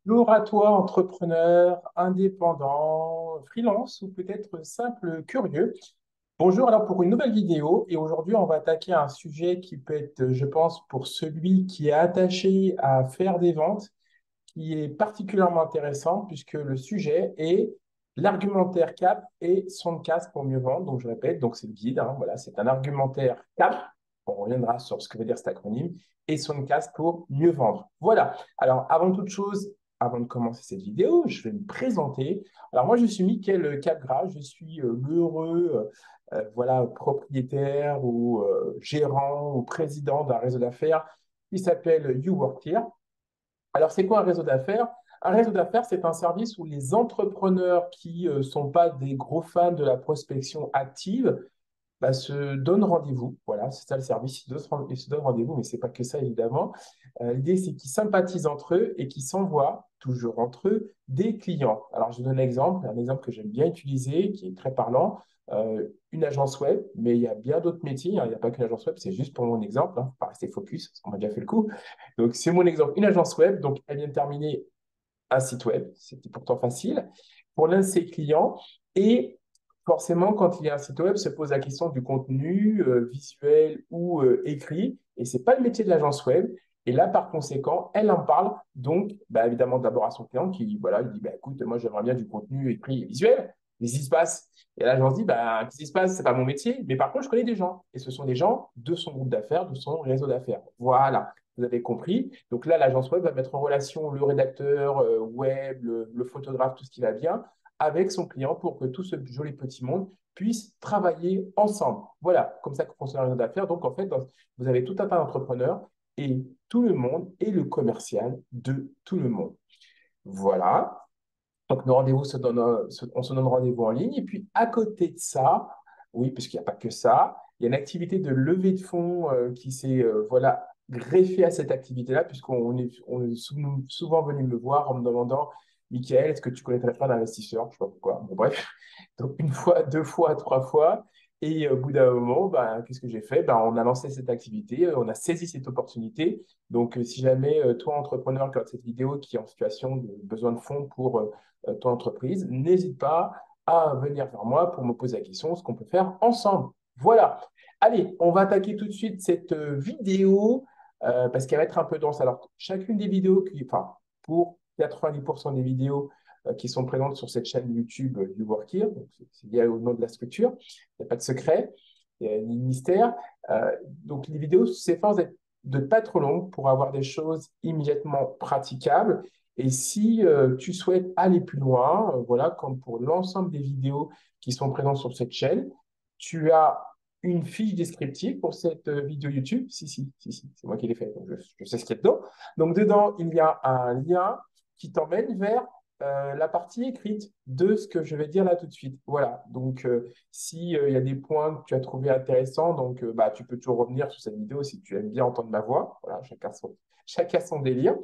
Bonjour à toi, entrepreneur, indépendant, freelance ou peut-être simple curieux. Bonjour alors pour une nouvelle vidéo et aujourd'hui on va attaquer un sujet qui peut être, je pense, pour celui qui est attaché à faire des ventes, qui est particulièrement intéressant puisque le sujet est l'argumentaire CAP et son casse pour mieux vendre. Donc je répète, donc c'est le guide, hein, voilà, c'est un argumentaire CAP. On reviendra sur ce que veut dire cet acronyme et son casse pour mieux vendre. Voilà. Alors avant toute chose, avant de commencer cette vidéo, je vais me présenter. Alors moi je suis Mickaël Capgras, je suis l'heureux voilà, propriétaire ou gérant ou président d'un réseau d'affaires qui s'appelle You Work Here. Alors, c'est quoi un réseau d'affaires? Un réseau d'affaires, c'est un service où les entrepreneurs qui ne sont pas des gros fans de la prospection active bah, se donnent rendez-vous. Voilà, c'est ça le service. Ils se donnent rendez-vous, mais ce n'est pas que ça, évidemment. L'idée, c'est qu'ils sympathisent entre eux et qu'ils s'envoient, toujours entre eux, des clients. Alors, je donne un exemple que j'aime bien utiliser, qui est très parlant. Une agence web, mais il y a bien d'autres métiers, hein. Il n'y a pas qu'une agence web, c'est juste pour mon exemple, hein, faut pas rester focus, parce qu'on m'a déjà fait le coup. Donc, c'est mon exemple. Une agence web, donc elle vient de terminer un site web, c'était pourtant facile, pour l'un de ses clients. Et forcément, quand il y a un site web, se pose la question du contenu visuel ou écrit. Et ce n'est pas le métier de l'agence web. Et là, par conséquent, elle en parle donc, bah, évidemment, d'abord à son client qui, voilà, lui dit, bah, écoute, moi, j'aimerais bien du contenu écrit et visuel. Qu'est-ce qui se passe? Et là, l'agence dit, bah, qu'est-ce qui se passe? C'est pas mon métier. Mais par contre, je connais des gens. Et ce sont des gens de son groupe d'affaires, de son réseau d'affaires. Voilà. Vous avez compris. Donc là, l'agence web va mettre en relation le rédacteur web, le photographe, tout ce qui va bien, avec son client pour que tout ce joli petit monde puisse travailler ensemble. Voilà, comme ça que fonctionne un réseau d'affaires. Donc en fait, vous avez tout un tas d'entrepreneurs et tout le monde est le commercial de tout le monde. Voilà. Donc nos rendez-vous on se donne rendez-vous en ligne. Et puis à côté de ça, oui, parce qu'il n'y a pas que ça, il y a une activité de levée de fonds qui s'est voilà, greffée à cette activité-là, on est souvent venu me voir en me demandant, Michael, est-ce que tu connaîtrais pas d'investisseurs? Je ne sais pas pourquoi. Bon, bref, donc une fois, deux fois, trois fois. Et au bout d'un moment, bah, qu'est-ce que j'ai fait? Bah, on a lancé cette activité, on a saisi cette opportunité. Donc, si jamais toi, entrepreneur, qui regarde cette vidéo, qui est en situation de besoin de fonds pour ton entreprise, n'hésite pas à venir vers moi pour me poser la question, ce qu'on peut faire ensemble. Voilà. Allez, on va attaquer tout de suite cette vidéo parce qu'elle va être un peu dense. Alors, chacune des vidéos, enfin, pour 90% des vidéos qui sont présentes sur cette chaîne YouTube du Work Here, donc c'est lié au nom de la structure, il n'y a pas de secret, ni de mystère. Donc, les vidéos s'efforcent de ne pas être trop longues pour avoir des choses immédiatement praticables et si tu souhaites aller plus loin, voilà, comme pour l'ensemble des vidéos qui sont présentes sur cette chaîne, tu as une fiche descriptive pour cette vidéo YouTube. Si, c'est moi qui l'ai fait, donc je sais ce qu'il y a dedans. Donc, dedans, il y a un lien qui t'emmène vers la partie écrite de ce que je vais dire là tout de suite. Voilà. Donc, si il y a des points que tu as trouvé intéressants, donc bah, tu peux toujours revenir sur cette vidéo si tu aimes bien entendre ma voix. Voilà, chacun son délire.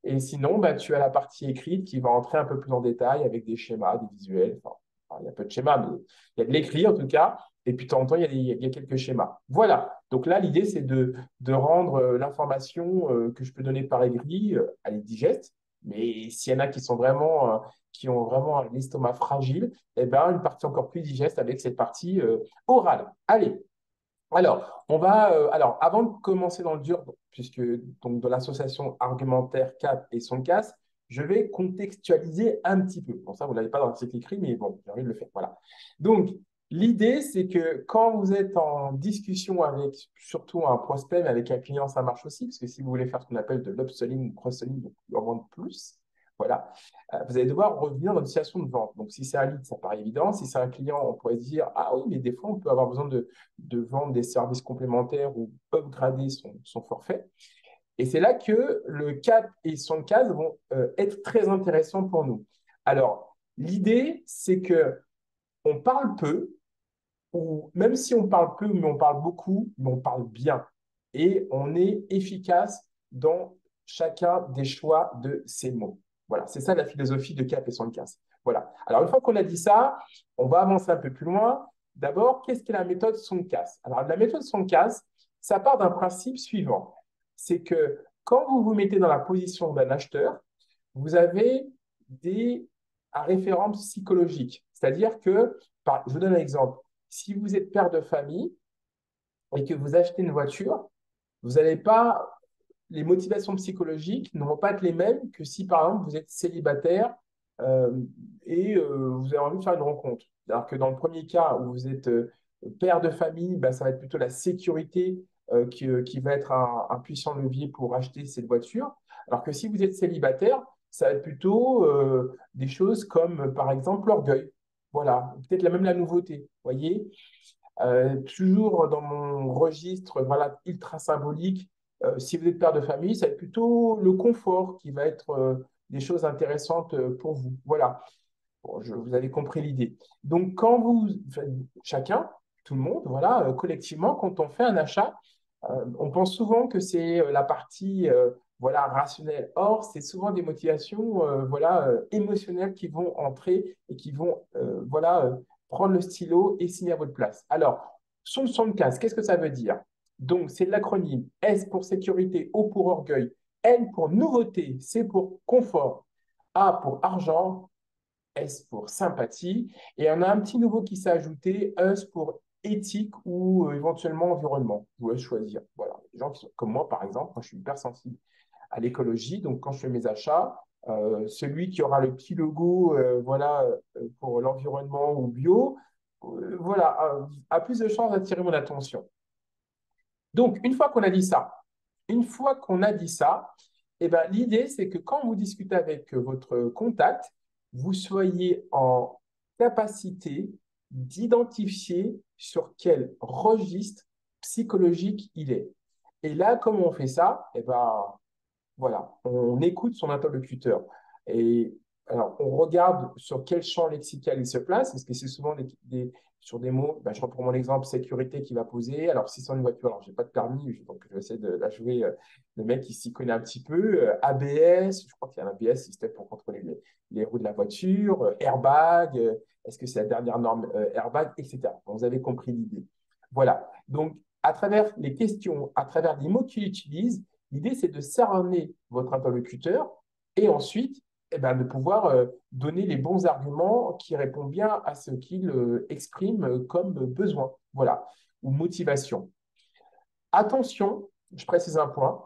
Et sinon, bah, tu as la partie écrite qui va entrer un peu plus en détail avec des schémas, des visuels. Enfin, il y a peu de schémas, mais il y a de l'écrit en tout cas. Et puis, de temps en temps, il y a quelques schémas. Voilà. Donc là, l'idée, c'est de rendre l'information que je peux donner par écrit, elle est digeste. Mais s'il y en a qui ont vraiment l'estomac fragile, eh ben, une partie encore plus digeste avec cette partie orale. Allez, alors, avant de commencer dans le dur, puisque donc, dans l'association argumentaire CAP et son casse, je vais contextualiser un petit peu. Bon, ça, vous ne l'avez pas dans l'article écrit, mais bon, j'ai envie de le faire. Voilà. Donc, l'idée, c'est que quand vous êtes en discussion avec surtout un prospect, mais avec un client, ça marche aussi, parce que si vous voulez faire ce qu'on appelle de l'upselling ou cross-selling, donc en vendre plus, voilà, vous allez devoir revenir dans une situation de vente. Donc, si c'est un lead, ça paraît évident. Si c'est un client, on pourrait se dire, ah oui, mais des fois, on peut avoir besoin de vendre des services complémentaires ou upgrader son forfait. Et c'est là que le CAP et son case vont être très intéressants pour nous. Alors, l'idée, c'est que on parle peu, ou même si on parle peu, mais on parle beaucoup, mais on parle bien. Et on est efficace dans chacun des choix de ces mots. Voilà, c'est ça la philosophie de Cap et son casse. Voilà. Alors, une fois qu'on a dit ça, on va avancer un peu plus loin. D'abord, qu'est-ce qu'est la méthode son casse? Alors, la méthode son casse, ça part d'un principe suivant. C'est que quand vous vous mettez dans la position d'un acheteur, vous avez des références psychologiques. C'est-à-dire que, je vous donne un exemple. Si vous êtes père de famille et que vous achetez une voiture, vous n'allez pas, les motivations psychologiques ne vont pas être les mêmes que si, par exemple, vous êtes célibataire euh, et vous avez envie de faire une rencontre. Alors que dans le premier cas où vous êtes père de famille, bah, ça va être plutôt la sécurité qui va être un puissant levier pour acheter cette voiture. Alors que si vous êtes célibataire, ça va être plutôt des choses comme, par exemple, l'orgueil. Voilà, peut-être même la nouveauté. Vous voyez? Toujours dans mon registre voilà, ultra symbolique, si vous êtes père de famille, ça va être plutôt le confort qui va être des choses intéressantes pour vous. Voilà, bon, vous avez compris l'idée. Donc, quand chacun, tout le monde, voilà, collectivement, quand on fait un achat, on pense souvent que c'est la partie voilà, rationnelle. Or, c'est souvent des motivations voilà, émotionnelles qui vont entrer et qui vont voilà, prendre le stylo et signer à votre place. Alors, sur le 75, qu'est-ce que ça veut dire? Donc, c'est l'acronyme S pour sécurité, O pour orgueil, N pour nouveauté, C pour confort, A pour argent, S pour sympathie. Et on a un petit nouveau qui s'est ajouté, E pour éthique ou éventuellement environnement. Vous pouvez choisir. Voilà. Les gens qui sont comme moi, par exemple, moi je suis hyper sensible à l'écologie. Donc quand je fais mes achats, celui qui aura le petit logo voilà, pour l'environnement ou bio, voilà, a plus de chances d'attirer mon attention. Donc, une fois qu'on a dit ça, eh ben, l'idée, c'est que quand vous discutez avec votre contact, vous soyez en capacité d'identifier sur quel registre psychologique il est. Et là, comment on fait ça? Eh ben, voilà, on écoute son interlocuteur. Et alors, on regarde sur quel champ lexical il se place. Est-ce que c'est souvent sur des mots, ben, je reprends mon exemple, sécurité qui va poser. Alors, si c'est une voiture, alors j'ai pas de permis, donc je vais essayer de la jouer le mec qui s'y connaît un petit peu. ABS, je crois qu'il y a un ABS, système pour contrôler les roues de la voiture. Airbag, est-ce que c'est la dernière norme airbag, etc. Donc, vous avez compris l'idée. Voilà. Donc, à travers les questions, à travers les mots qu'il utilise, l'idée, c'est de cerner votre interlocuteur et ensuite eh ben, de pouvoir donner les bons arguments qui répondent bien à ce qu'il exprime comme besoin, voilà, ou motivation. Attention, je précise un point,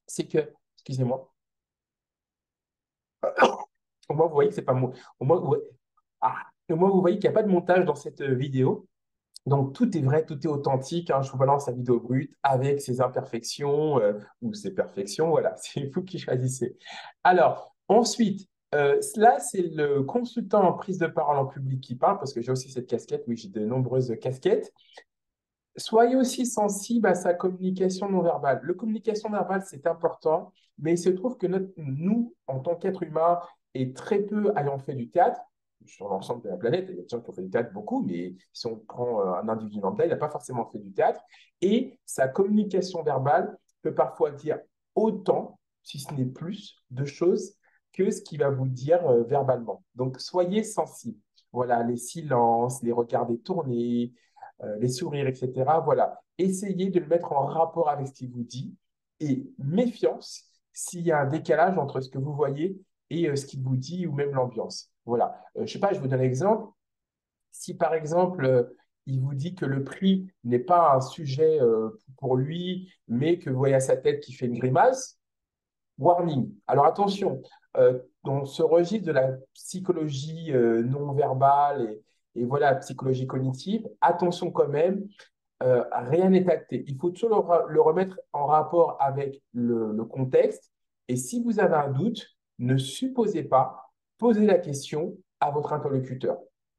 c'est que, excusez-moi, au moins vous voyez que c'est pas moi, au moins vous voyez qu'il n'y a pas de montage dans cette vidéo. Donc, tout est vrai, tout est authentique, hein. Je vous balance la vidéo brute avec ses imperfections ou ses perfections. Voilà, c'est vous qui choisissez. Alors, ensuite, là, c'est le consultant en prise de parole en public qui parle, parce que j'ai aussi cette casquette. Oui, j'ai de nombreuses casquettes. Soyez aussi sensible à sa communication non verbale. Le communication non verbale, c'est important, mais il se trouve que nous, en tant qu'être humain, et très peu ayant fait du théâtre, sur l'ensemble de la planète, il y a des gens qui ont fait du théâtre beaucoup, mais si on prend un individu lambda, il n'a pas forcément fait du théâtre, et sa communication verbale peut parfois dire autant, si ce n'est plus, de choses que ce qu'il va vous dire verbalement. Donc, soyez sensible. Voilà, les silences, les regards détournés, les sourires, etc. Voilà. Essayez de le mettre en rapport avec ce qu'il vous dit et méfiance s'il y a un décalage entre ce que vous voyez et ce qu'il vous dit ou même l'ambiance. Voilà. Je ne sais pas, je vous donne un exemple. Si par exemple, il vous dit que le prix n'est pas un sujet pour lui, mais que vous voyez à sa tête qui fait une grimace, warning. Alors attention, dans ce registre de la psychologie non verbale et voilà, psychologie cognitive, attention quand même, rien n'est acté. Il faut toujours le remettre en rapport avec le contexte. Et si vous avez un doute, ne supposez pas, posez la question à votre interlocuteur.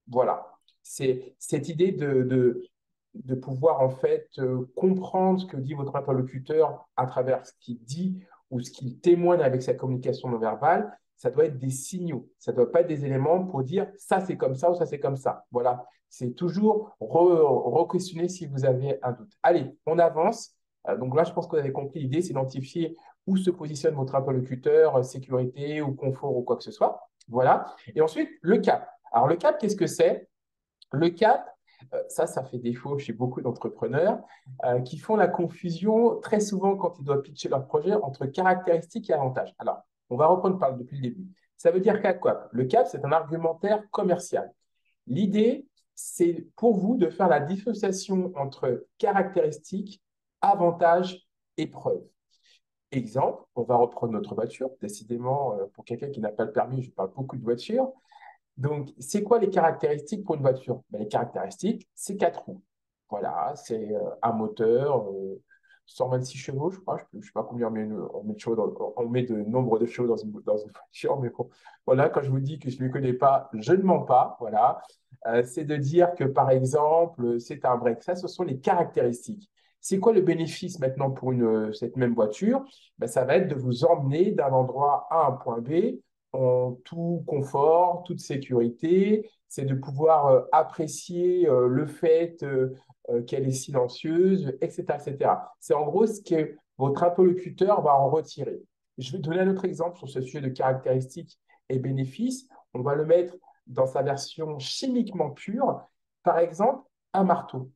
Voilà. C'est cette idée de pouvoir en fait comprendre ce que dit votre interlocuteur à travers ce qu'il dit ou ce qu'il témoigne avec sa communication non verbale. Ça doit être des signaux. Ça ne doit pas être des éléments pour dire ça c'est comme ça ou ça c'est comme ça. Voilà. C'est toujours re-questionner si vous avez un doute. Allez, on avance. Donc là, je pense que vous avez compris l'idée, c'est d'identifier où se positionne votre interlocuteur, sécurité ou confort ou quoi que ce soit. Voilà. Et ensuite, le cap. Alors, le cap, qu'est-ce que c'est? Le cap, ça fait défaut chez beaucoup d'entrepreneurs qui font la confusion très souvent quand ils doivent pitcher leur projet entre caractéristiques et avantages. Alors, On va reprendre depuis le début. Ça veut dire quoi? Le CAP, c'est un argumentaire commercial. L'idée, c'est pour vous de faire la dissociation entre caractéristiques, avantages et preuves. Exemple, on va reprendre notre voiture. Décidément, pour quelqu'un qui n'a pas le permis, je parle beaucoup de voiture. Donc, c'est quoi les caractéristiques pour une voiture? Ben, les caractéristiques, c'est quatre roues. Voilà, c'est un moteur, 126 chevaux, je crois. Je ne sais pas combien on met on met de nombre de chevaux dans une voiture, mais bon, voilà, quand je vous dis que je ne le connais pas, je ne mens pas. Voilà. C'est de dire que, par exemple, c'est un break. Ça, ce sont les caractéristiques. C'est quoi le bénéfice maintenant pour cette même voiture? Ben, ça va être de vous emmener d'un endroit A à un point B en tout confort, toute sécurité. C'est de pouvoir apprécier le fait qu'elle est silencieuse, etc., etc. C'est en gros ce que votre interlocuteur va en retirer. Je vais donner un autre exemple sur ce sujet de caractéristiques et bénéfices. On va le mettre dans sa version chimiquement pure. Par exemple, un marteau.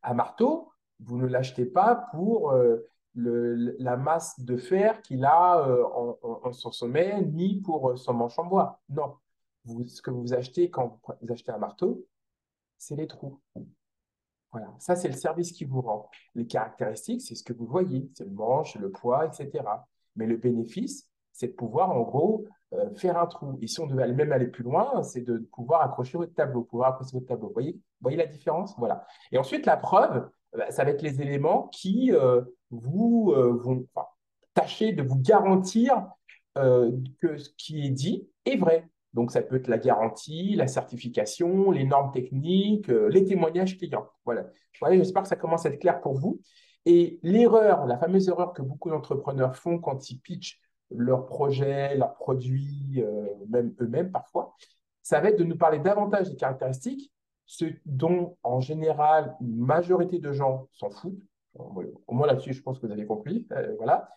Un marteau, vous ne l'achetez pas pour la masse de fer qu'il a en son sommet, ni pour son manche en bois. Non. Ce que vous achetez quand vous achetez un marteau, c'est les trous. Voilà, ça c'est le service qui vous rend. Les caractéristiques, c'est ce que vous voyez, c'est le manche, le poids, etc. Mais le bénéfice, c'est de pouvoir en gros faire un trou. Et si on devait même aller plus loin, c'est de pouvoir accrocher votre tableau, pouvoir accrocher votre tableau. Vous voyez la différence? Voilà. Et ensuite, la preuve, ça va être les éléments qui vont enfin, tâcher de vous garantir que ce qui est dit est vrai. Donc, ça peut être la garantie, la certification, les normes techniques, les témoignages clients. Voilà. Voilà, j'espère que ça commence à être clair pour vous. Et l'erreur, la fameuse erreur que beaucoup d'entrepreneurs font quand ils pitchent leurs projets, leurs produits, même eux-mêmes parfois, ça va être de nous parler davantage des caractéristiques, ce dont en général une majorité de gens s'en foutent. Au moins là-dessus, je pense que vous avez compris. Voilà.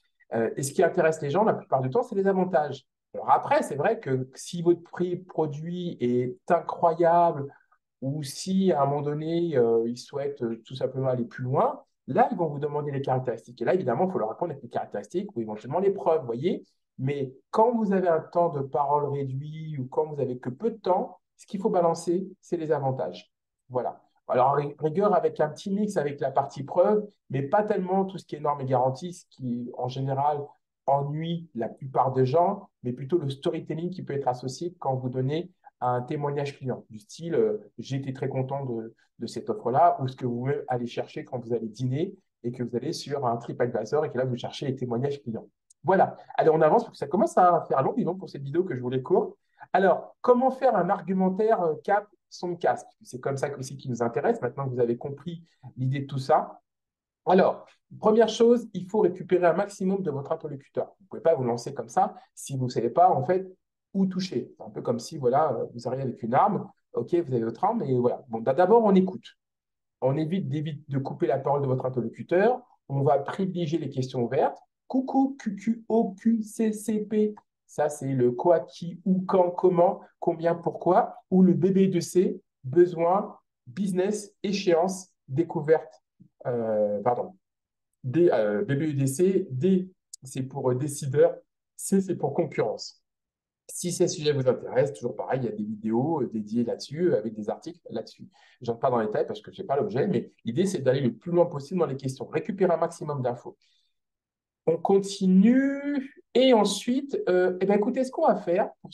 Et ce qui intéresse les gens la plupart du temps, c'est les avantages. Alors après, c'est vrai que si votre prix produit est incroyable ou si à un moment donné, ils souhaitent tout simplement aller plus loin, là, ils vont vous demander les caractéristiques. Et là, évidemment, il faut leur répondre avec les caractéristiques ou éventuellement les preuves, vous voyez. Mais quand vous avez un temps de parole réduit ou quand vous avez que peu de temps, ce qu'il faut balancer, c'est les avantages. Voilà. Alors, rigueur avec un petit mix avec la partie preuve, mais pas tellement tout ce qui est normes et garanties, ce qui, en général, ennuie la plupart des gens, mais plutôt le storytelling qui peut être associé quand vous donnez un témoignage client, du style j'ai été très content de cette offre-là, ou ce que vous allez chercher quand vous allez dîner et que vous allez sur un TripAdvisor et que là vous cherchez les témoignages clients. Voilà. Allez, on avance parce que ça commence à faire long, disons, pour cette vidéo que je voulais courte. Alors, comment faire un argumentaire cap son casque? C'est comme ça aussi qui nous intéresse, maintenant que vous avez compris l'idée de tout ça. Alors, première chose, il faut récupérer un maximum de votre interlocuteur. Vous ne pouvez pas vous lancer comme ça si vous ne savez pas en fait où toucher. C'est un peu comme si voilà, vous arrivez avec une arme. Ok, vous avez votre arme, et voilà. Bon, d'abord, on écoute. On évite de couper la parole de votre interlocuteur. On va privilégier les questions ouvertes. Coucou, QQ, OQ, CCP. Ça, c'est le quoi, qui, où, quand, comment, combien, pourquoi. Ou le BB2C, besoin, business, échéance, découverte. Pardon. BBEDC, D, c'est pour décideur, C, c'est pour concurrence. Si ces sujets vous intéressent, toujours pareil, il y a des vidéos dédiées là-dessus, avec des articles là-dessus. Je n'entre pas dans les détails parce que je n'ai pas l'objet, mais l'idée, c'est d'aller le plus loin possible dans les questions, récupérer un maximum d'infos. On continue et ensuite, eh ben, écoutez, ce qu'on va faire pour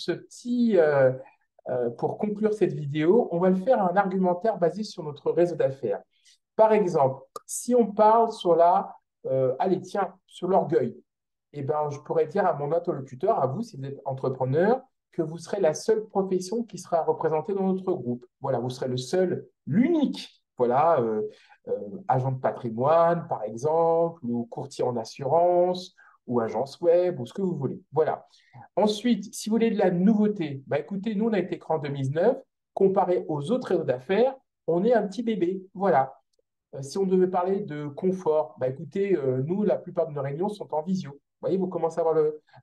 pour conclure cette vidéo, on va le faire un argumentaire basé sur notre réseau d'affaires. Par exemple, si on parle sur allez, tiens, sur l'orgueil, eh ben, je pourrais dire à mon interlocuteur, à vous, si vous êtes entrepreneur, que vous serez la seule profession qui sera représentée dans notre groupe. Voilà, vous serez le seul, l'unique, voilà, agent de patrimoine, par exemple, ou courtier en assurance, ou agence web, ou ce que vous voulez. Voilà. Ensuite, si vous voulez de la nouveauté, bah écoutez, nous, on a été créé en 2009. Comparé aux autres réseaux d'affaires, on est un petit bébé. Voilà. Si on devait parler de confort, bah écoutez, nous, la plupart de nos réunions sont en visio. Vous voyez, vous commencez à voir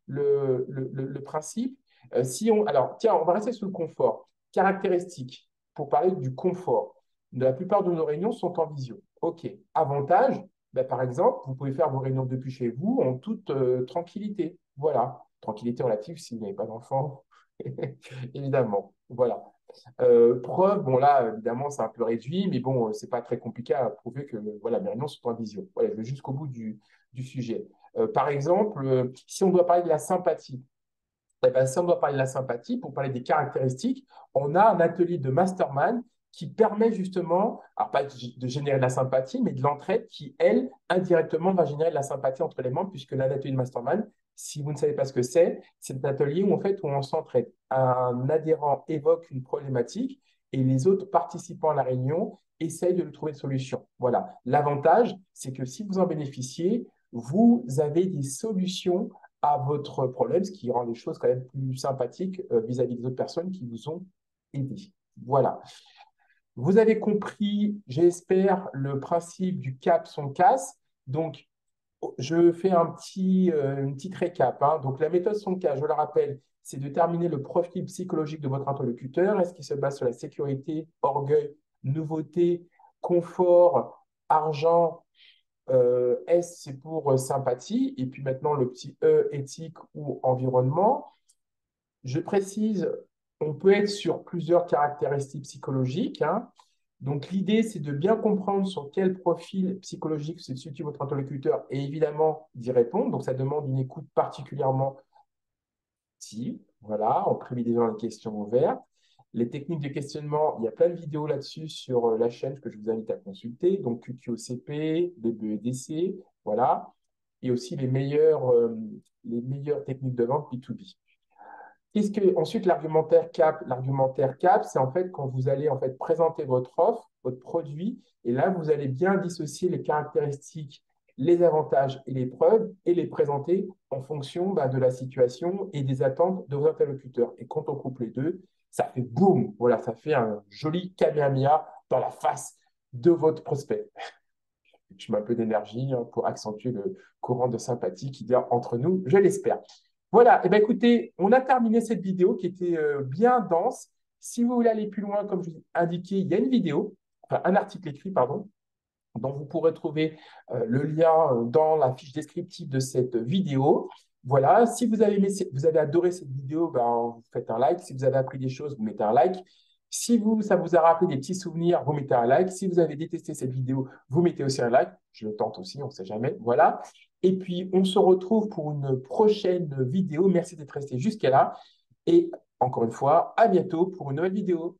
le principe. Alors, tiens, on va rester sur le confort. Caractéristiques, pour parler du confort. La plupart de nos réunions sont en visio. OK. Avantage, bah, par exemple, vous pouvez faire vos réunions depuis chez vous en toute tranquillité. Voilà, tranquillité relative si vous n'avez pas d'enfant, évidemment. Voilà. Preuve, bon là, évidemment, c'est un peu réduit, mais bon, c'est pas très compliqué à prouver que voilà, mes réunions sont en visio. Voilà, je vais jusqu'au bout du sujet. Par exemple, si on doit parler de la sympathie, eh ben, si on doit parler de la sympathie, pour parler des caractéristiques, on a un atelier de mastermind qui permet justement, alors pas de générer de la sympathie, mais de l'entraide qui, elle, indirectement, va générer de la sympathie entre les membres, puisque l'atelier de mastermind, si vous ne savez pas ce que c'est un atelier où, en fait, où on s'entraide. Un adhérent évoque une problématique et les autres participants à la réunion essayent de lui trouver une solution. Voilà. L'avantage, c'est que si vous en bénéficiez, vous avez des solutions à votre problème, ce qui rend les choses quand même plus sympathiques vis-à-vis des autres personnes qui vous ont aidé. Voilà. Vous avez compris, j'espère, le principe du cap son casse. Donc, je fais une petite récap, hein. Donc, la méthode son casse, je le rappelle, c'est de déterminer le profil psychologique de votre interlocuteur. Est-ce qu'il se base sur la sécurité, orgueil, nouveauté, confort, argent, S, c'est pour sympathie. Et puis maintenant, le petit E, éthique ou environnement. Je précise, on peut être sur plusieurs caractéristiques psychologiques, hein. Donc, l'idée, c'est de bien comprendre sur quel profil psychologique se situe votre interlocuteur et évidemment d'y répondre. Donc, ça demande une écoute particulièrement active, voilà, en privilégiant les questions ouvertes. Les techniques de questionnement, il y a plein de vidéos là-dessus sur la chaîne que je vous invite à consulter. Donc, QQOCP, BBEDC, voilà. Et aussi les meilleures techniques de vente B2B. Ensuite, l'argumentaire CAP, c'est en fait quand vous allez en fait présenter votre offre, votre produit, et là, vous allez bien dissocier les caractéristiques, les avantages et les preuves, et les présenter en fonction de la situation et des attentes de vos interlocuteurs. Et quand on couple les deux, ça fait boum, voilà, ça fait un joli kamehameha dans la face de votre prospect. Je mets un peu d'énergie pour accentuer le courant de sympathie qu'il y a entre nous, je l'espère. Voilà, et bien écoutez, on a terminé cette vidéo qui était bien dense. Si vous voulez aller plus loin, comme je vous ai indiqué, il y a une vidéo, enfin un article écrit, pardon, dont vous pourrez trouver le lien dans la fiche descriptive de cette vidéo. Voilà, si vous avez vous avez adoré cette vidéo, ben, vous faites un like. Si vous avez appris des choses, vous mettez un like. Si ça vous a rappelé des petits souvenirs, vous mettez un like. Si vous avez détesté cette vidéo, vous mettez aussi un like. Je le tente aussi, on ne sait jamais. Voilà. Et puis, on se retrouve pour une prochaine vidéo. Merci d'être resté jusqu'à là. Et encore une fois, à bientôt pour une nouvelle vidéo.